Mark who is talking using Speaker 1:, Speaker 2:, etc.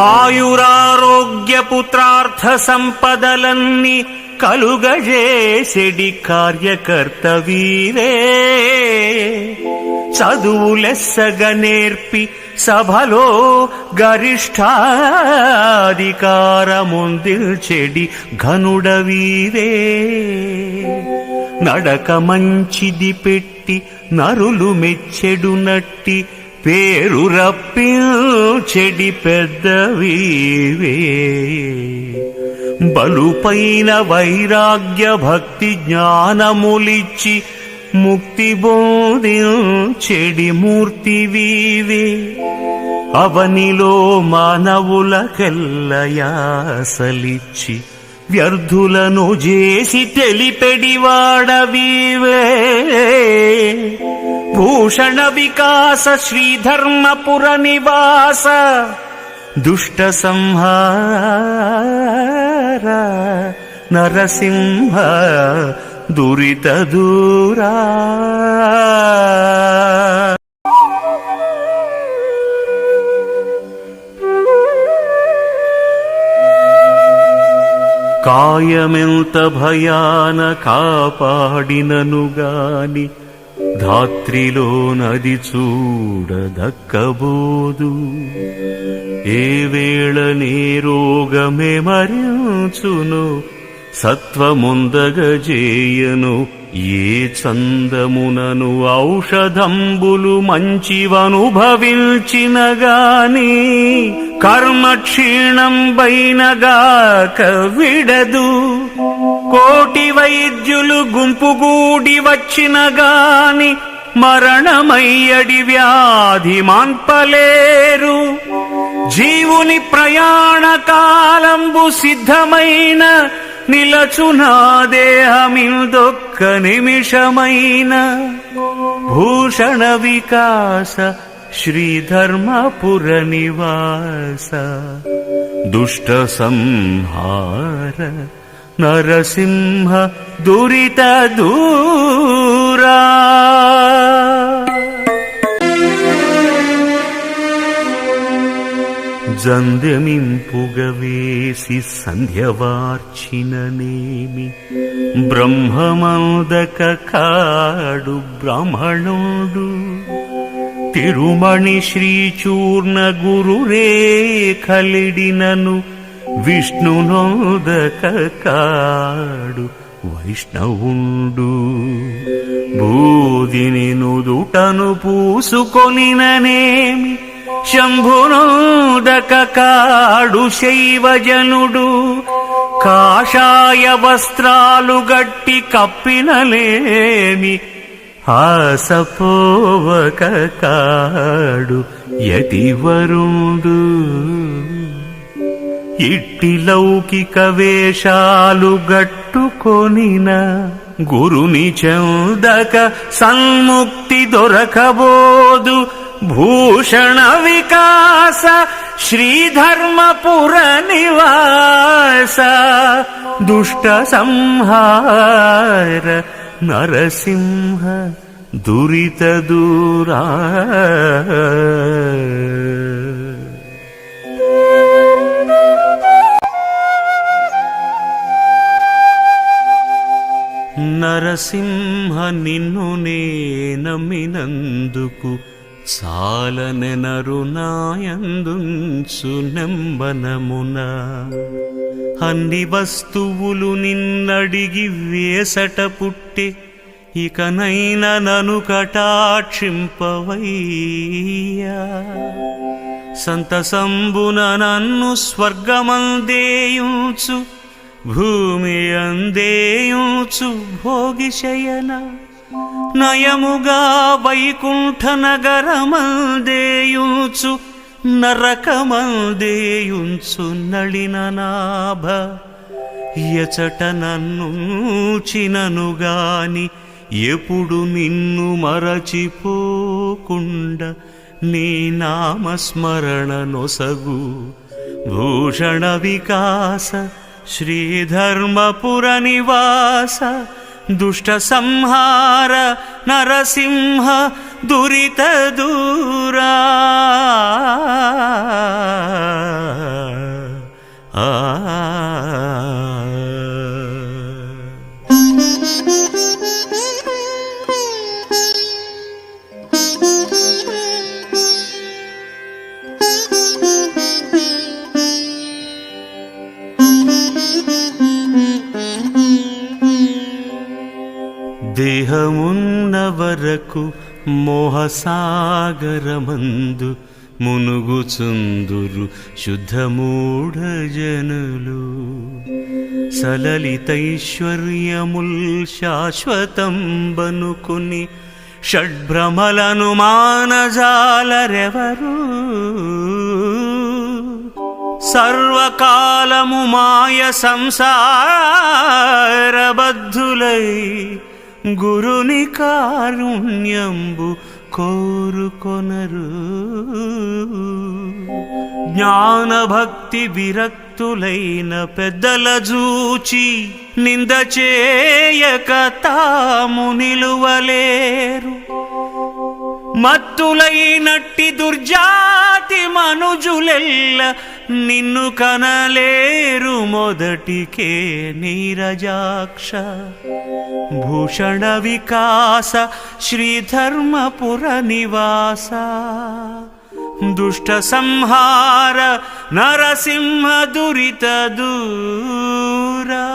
Speaker 1: ఆయురారోగ్య పుత్రార్థ సంపదలన్నీ కలుగజేసెడి కార్యకర్త వీరే. చదువులెస్సగ నేర్పి సభలో గరిష్టాధికారముందిల్చెడి ఘనుడవీరే. నడక మంచిది పెట్టి నరులు మెచ్చెడు నట్టి పేరు రప్పించెడి పెద్దవీవే. బలుపైన వైరాగ్య భక్తి జ్ఞానములిచ్చి ముక్తి బోధించెడి మూర్తివీవే. అవనిలో మానవులకెల్లయాసలిచ్చి వ్యర్థులను చేసి తెలిపెడివాడవీవే. భూషణ వికాస శ్రీధర్మపుర నివాస దుష్ట సంహార నరసింహ దురిత దూరా. కాయమెంత భయాన కాపాడిననుగాని ధాత్రిలో నది చూడదక్కబోదు. ఏ వేళ నే రోగమే మరించును సత్వముందగజేయను. ఏ చందమునను ఔషధంబులు మంచివనుభవించినగాని కర్మ క్షీణంబైనగాక విడదు. కోటి వైద్యులు గుంపుగూడి వచ్చినగాని మరణమయ్యడి వ్యాధి మాన్పలేరు. జీవుని ప్రయాణ కాలంబు సిద్ధమైన నిలచునా దేహమిదొక్క నిమిషమైన. భూషణ వికాస శ్రీధర్మపుర నివాస దుష్ట సంహార నరసింహ దురిత దూరా. జంధ్యమింపుగవేసి సంధ్యవార్చిననేమి బ్రహ్మమందక కాడు బ్రాహ్మణుడు. తిరుమణి శ్రీచూర్ణ గురురేఖలిడినను విష్ణునోదక కాడు వైష్ణవుండు. బూదిని నుదుటను పూసుకొనిననేమి శంభునోదక కాడు శైవజనుడు. కాషాయ వస్త్రాలు గట్టి కప్పినలేమి ఆసపోవక కాడు యతివరుడు. ఇట్టి లౌకిక వేషాలు గట్టుకొనిన గురుని చెందక సన్ముక్తి దొరకబోదు. భూషణ వికాస శ్రీధర్మపుర నివాస దుష్ట సంహార నరసింహ దురిత దూరా. నరసింహ నిన్ను నే నమ్మినందుకు చాలనెనరు నాయందుంచు నెంబనమున. అన్ని వస్తువులు నిన్నడిగి వేసట పుట్టే ఇకనైన నను కటాక్షింపవయ్యా. సంతసంబున నన్ను స్వర్గమందేయుచు భూమి అందేయుచు భోగిశయన. నయముగా వైకుంఠ నగరమందేయుచు నరకమందేయుంచు నళిననాభ. ఎచట నన్నుచిననుగాని ఎప్పుడు నిన్ను మరచిపోకుండ నీ నామస్మరణ నొసగు. భూషణ వికాస శ్రీధర్మపుర నివాస దుష్ట సంహార నరసింహ దురిత దూరా. దేహమున్న వరకు మోహసాగరమందు మునుగుచుందురు శుద్ధమూఢ జనులు. సలలితైశ్వర్యముల్ శాశ్వతం బనుకుని షడ్భ్రమలను మానజాలరెవరు. సర్వకాలము మాయ సంసారబద్ధులై గురుని కారుణ్యంబు కోరుకొనరు. జ్ఞానభక్తి విరక్తులైన పెద్దల జూచి నింద చేయక తాము నిలువలేరు. మత్తులైనట్టి దుర్జాతి మనుజులెల్ల నిన్ను కనలేరు మొదటికే నీరజాక్ష. భూషణ వికాస శ్రీధర్మపుర నివాస దుష్ట సంహార నరసింహ దురిత దూరా.